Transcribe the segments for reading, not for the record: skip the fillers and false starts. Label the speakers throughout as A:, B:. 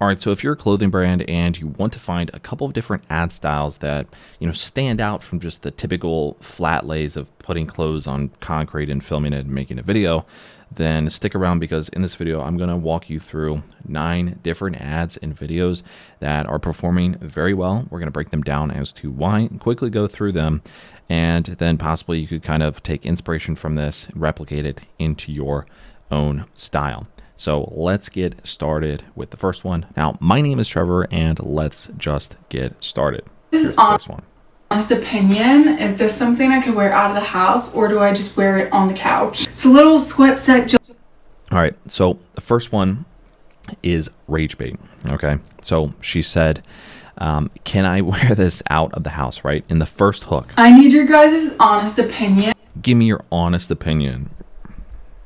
A: All right, so if you're a clothing brand and you want to find a couple of different ad styles that, stand out from just the typical flat lays of putting clothes on concrete and filming it and making a video, then stick around, because in this video, I'm going to walk you through 9 different ads and videos that are performing very well. We're going to break them down as to why, and quickly go through them, and then possibly you could kind of take inspiration from this, replicate it into your own style. So let's get started with the first one. Now, my name is Trevor, and let's just get started.
B: This is the first one. Honest opinion, is this something I could wear out of the house, or do I just wear it on the couch? It's a little sweat set.
A: All right, so the first one is rage bait. Okay, so she said, can I wear this out of the house, right? In the first hook.
B: I need your guys' honest opinion.
A: Give me your honest opinion.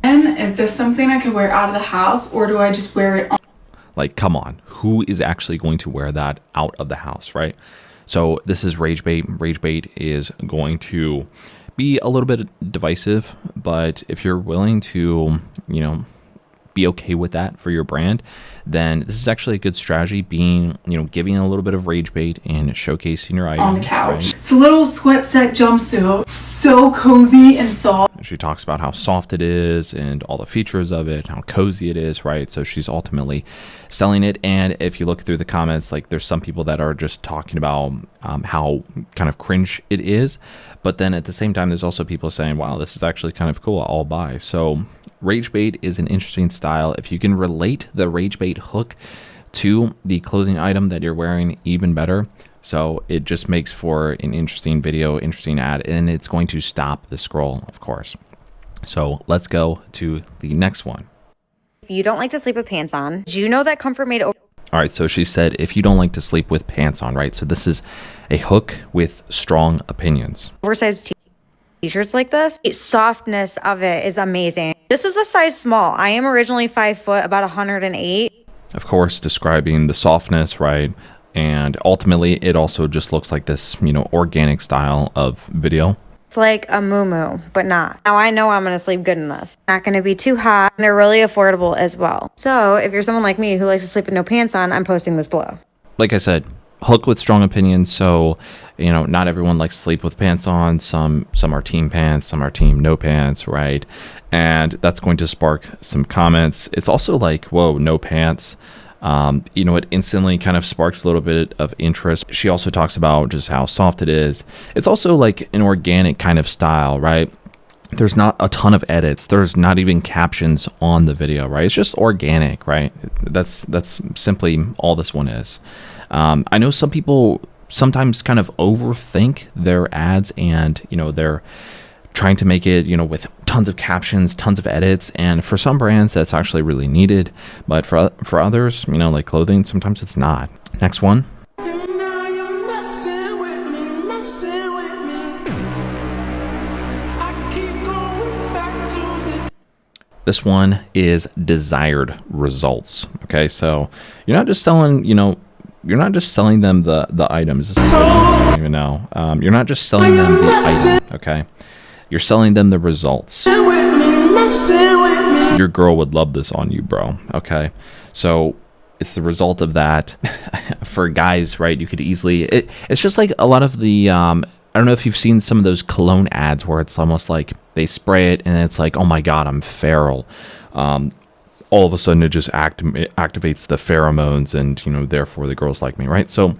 B: Is this something I could wear out of the house, or do I just wear it on?
A: Like, come on, who is actually going to wear that out of the house, right? So this is rage bait. Rage bait is going to be a little bit divisive, but if you're willing to, be okay with that for your brand, then this is actually a good strategy, being, giving a little bit of rage bait and showcasing your item
B: on the couch.
A: Right?
B: It's a little sweat set jumpsuit, so cozy and soft.
A: She talks about how soft it is and all the features of it, how cozy it is, right? So she's ultimately selling it. And if you look through the comments, like, there's some people that are just talking about how kind of cringe it is. But then at the same time, there's also people saying, wow, this is actually kind of cool, I'll buy. So rage bait is an interesting style. If you can relate the rage bait hook to the clothing item that you're wearing, even better. So it just makes for an interesting video, interesting ad, and it's going to stop the scroll, of course. So let's go to the next one.
C: If you don't like to sleep with pants on, do you know that Comfort Made over?
A: All right, so she said, if you don't like to sleep with pants on, right? So this is a hook with strong opinions.
C: Oversized t-shirts like this, the softness of it is amazing. This is a size small. I am originally 5 foot, about 108.
A: Of course, describing the softness, right? And ultimately, it also just looks like this, organic style of video.
C: It's like a muumuu, but not. Now I know I'm going to sleep good in this. Not going to be too hot. And they're really affordable as well. So if you're someone like me who likes to sleep with no pants on, I'm posting this below.
A: Like I said, hook with strong opinions. So, not everyone likes to sleep with pants on. Some are team pants, some are team no pants, right? And that's going to spark some comments. It's also like, whoa, no pants. It instantly kind of sparks a little bit of interest. She also talks about just how soft it is. It's also like an organic kind of style, right? There's not a ton of edits. There's not even captions on the video, right? It's just organic, right? That's simply all this one is. I know some people sometimes kind of overthink their ads, and, they're trying to make it, with tons of captions, tons of edits. And for some brands, that's actually really needed. But for others, like clothing, sometimes it's not. Next one. This one is desired results. Okay, so you're not just selling, you're not just selling them the items. I don't even know. You're not just selling them the item. Okay. You're selling them the results. Your girl would love this on you, bro. Okay. So it's the result of that. For guys, right? You could easily, it's just like a lot of the, I don't know if you've seen some of those cologne ads where it's almost like they spray it and it's like, oh my God, I'm feral. All of a sudden it just activates the pheromones, and, therefore the girls like me, right? So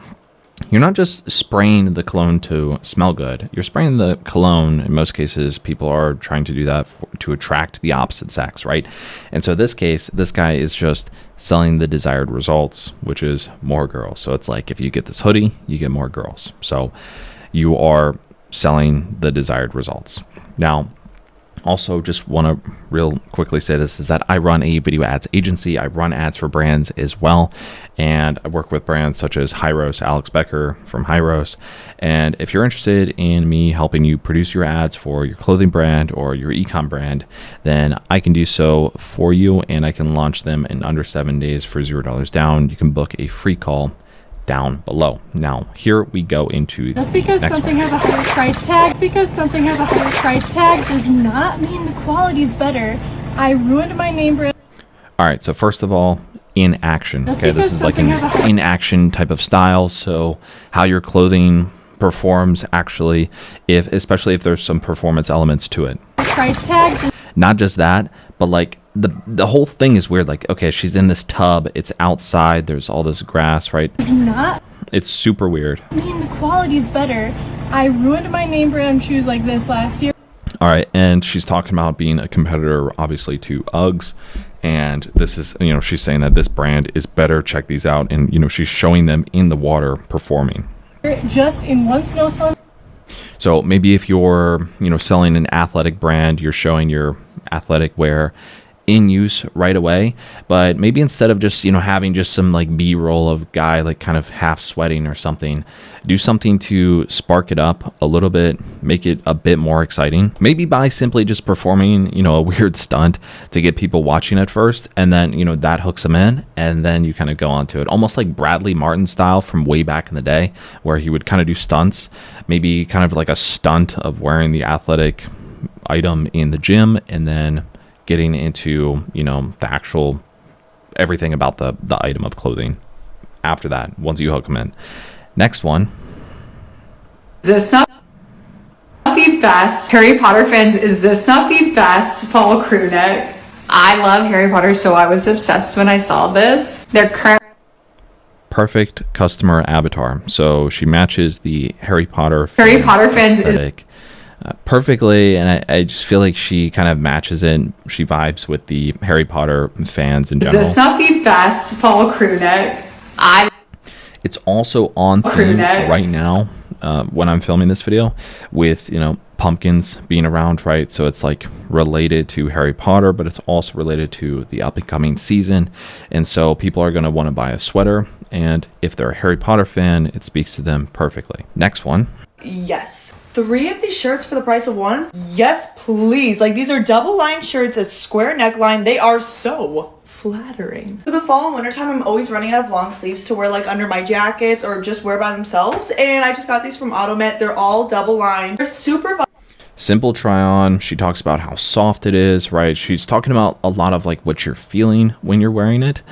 A: you're not just spraying the cologne to smell good. You're spraying the cologne. In most cases, people are trying to do that to attract the opposite sex, right? And so in this case, this guy is just selling the desired results, which is more girls. So it's like, if you get this hoodie, you get more girls. So you are selling the desired results. Now, also, just want to real quickly say this, is that I run a video ads agency. I run ads for brands as well. And I work with brands such as Hyros, Alex Becker from Hyros. And if you're interested in me helping you produce your ads for your clothing brand or your ecom brand, then I can do so for you. And I can launch them in under 7 days for $0 down. You can book a free call down below. Now, here we go into
D: just because something has a higher price tag, does not mean the quality is better. I ruined my name brand.
A: All right, so first of all, in action.
D: Just
A: Okay, this
D: because
A: is like
D: something
A: an
D: has a
A: in action type of style. So how your clothing performs actually, if especially if there's some performance elements to it.
D: price tag
A: Not just that, but like the whole thing is weird. Like, okay, she's in this tub, it's outside, there's all this grass, right?
D: does not
A: It's super weird.
D: mean the quality's better. I ruined my name brand shoes like this last year.
A: All right, and she's talking about being a competitor, obviously, to Uggs, and this is, you know, she's saying that this brand is better. Check these out, and you know, she's showing them in the water performing.
D: Just in one snowstorm.
A: So maybe if you're, you know, selling an athletic brand, you're showing your athletic wear in use right away, but maybe instead of just, you know, having just some like B-roll of guy like kind of half sweating or something, do something to spark it up a little bit, make it a bit more exciting. Maybe by simply just performing, you know, a weird stunt to get people watching at first, and then, you know, that hooks them in, and then you kind of go on to it, almost like Bradley Martin style from way back in the day, where he would kind of do stunts, maybe kind of like a stunt of wearing the athletic item in the gym, and then getting into, you know, the actual everything about the item of clothing after that, once you hook them in. Next one.
E: Is this not the best? Harry Potter fans, is this not the best fall crew neck? I love Harry Potter, so I was obsessed when I saw this. They're current.
A: Perfect customer avatar. So she matches the Harry Potter
E: fans
A: aesthetic perfectly, and I just feel like she kind of matches it. She vibes with the Harry Potter fans in general.
E: Is this not the best fall crew neck?
A: It's also on theme right now when I'm filming this video with, you know, pumpkins being around, right? So it's like related to Harry Potter, but it's also related to the up and coming season. And so people are going to want to buy a sweater. And if they're a Harry Potter fan, it speaks to them perfectly. Next one.
F: Yes. 3 of these shirts for the price of 1? Yes, please. Like, these are double line shirts, a square neckline. They are so flattering. For the fall and wintertime, I'm always running out of long sleeves to wear like under my jackets or just wear by themselves. And I just got these from Automet. They're all double lined. They're super
A: simple try on. She talks about how soft it is, right? She's talking about a lot of like what you're feeling when you're wearing it.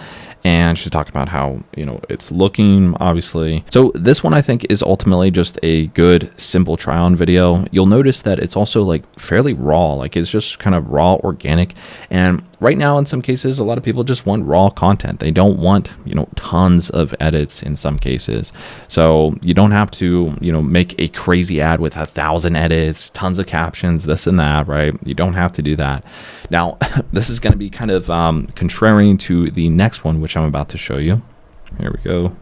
A: And she's talking about how, you know, it's looking, obviously. So this one I think is ultimately just a good, simple try on video. You'll notice that it's also like fairly raw, like it's just kind of raw, organic. And right now, in some cases, a lot of people just want raw content. They don't want, you know, tons of edits in some cases. So you don't have to, you know, make a crazy ad with 1,000 edits, tons of captions, this and that, right? You don't have to do that. Now, this is going to be kind of contrary to the next one, which I'm about to show you. Here we go.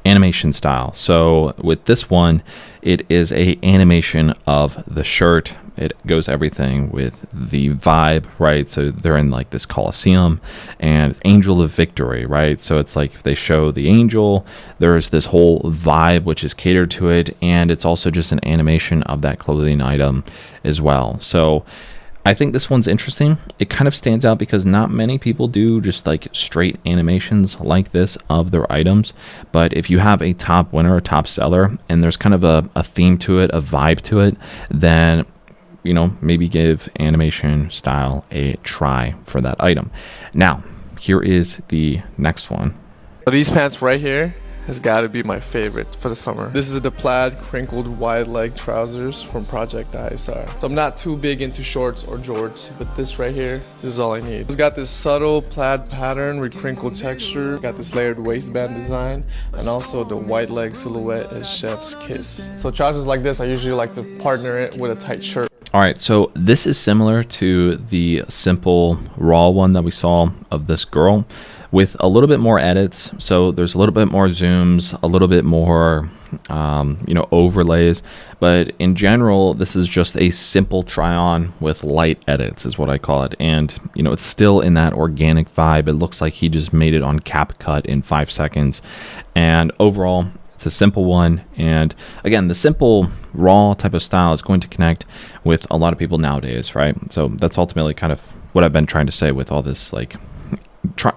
A: Animation style. So with this one, it is a animation of the shirt. It goes everything with the vibe, right? So they're in like this Coliseum and Angel of Victory, right? So it's like they show the angel, there's this whole vibe which is catered to it, and it's also just an animation of that clothing item as well. So I think this one's interesting. It kind of stands out because not many people do just like straight animations like this of their items. But if you have a top winner, a top seller, and there's kind of a theme to it, a vibe to it, then, you know, maybe give animation style a try for that item. Now, here is the next one.
G: These pants right here has got to be my favorite for the summer. This is the plaid crinkled wide leg trousers from Project ISR. So I'm not too big into shorts or jorts, but this right here, this is all I need. It's got this subtle plaid pattern with crinkled texture, got this layered waistband design, and also the wide leg silhouette as chef's kiss. So trousers like this, I usually like to partner it with a tight shirt.
A: All right, so this is similar to the simple raw one that we saw of this girl with a little bit more edits. So there's a little bit more zooms, a little bit more, you know, overlays. But in general, this is just a simple try on with light edits is what I call it. And, you know, it's still in that organic vibe. It looks like he just made it on CapCut in 5 seconds. And overall, it's a simple one. And again, the simple raw type of style is going to connect with a lot of people nowadays, right? So that's ultimately kind of what I've been trying to say with all this like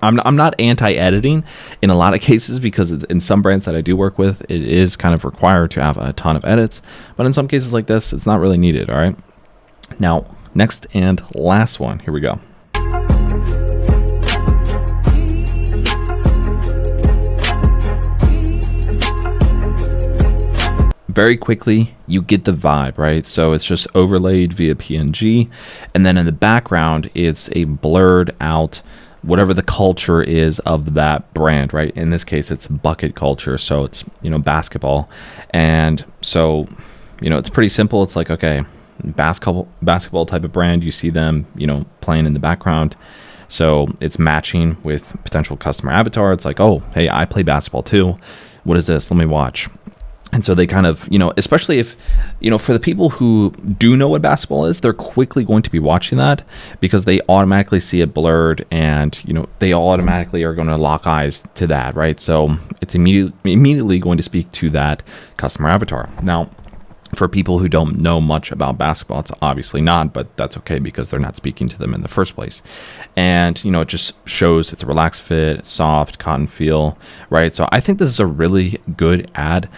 A: I'm not anti-editing in a lot of cases, because in some brands that I do work with, it is kind of required to have a ton of edits. But in some cases like this, it's not really needed. All right. Now, next and last one. Here we go. Very quickly, you get the vibe, right? So it's just overlaid via PNG, and then in the background, it's a blurred out whatever the culture is of that brand, right? In this case, it's bucket culture, so it's, you know, basketball. And so, you know, it's pretty simple. It's like, okay, basketball type of brand, you see them, you know, playing in the background. So it's matching with potential customer avatar. It's like, oh, hey, I play basketball too. What is this? Let me watch. And so they kind of, you know, especially if, you know, for the people who do know what basketball is, they're quickly going to be watching that, because they automatically see it blurred, and, you know, they automatically are going to lock eyes to that, right? So it's immediately going to speak to that customer avatar. Now, for people who don't know much about basketball, it's obviously not, but that's okay, because they're not speaking to them in the first place. And, you know, it just shows it's a relaxed fit, soft, cotton feel, right? So I think this is a really good ad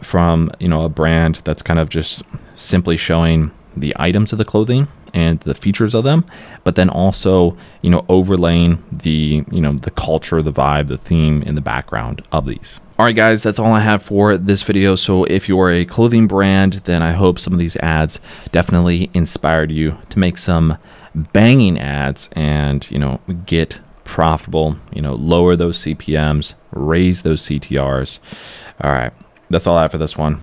A: from, you know, a brand that's kind of just simply showing the items of the clothing and the features of them, but then also, you know, overlaying the, you know, the culture, the vibe, the theme in the background of these. All right, guys, that's all I have for this video. So if you're a clothing brand, then I hope some of these ads definitely inspired you to make some banging ads and, you know, get profitable, you know, lower those CPMs, raise those CTRs. All right, that's all I have for this one.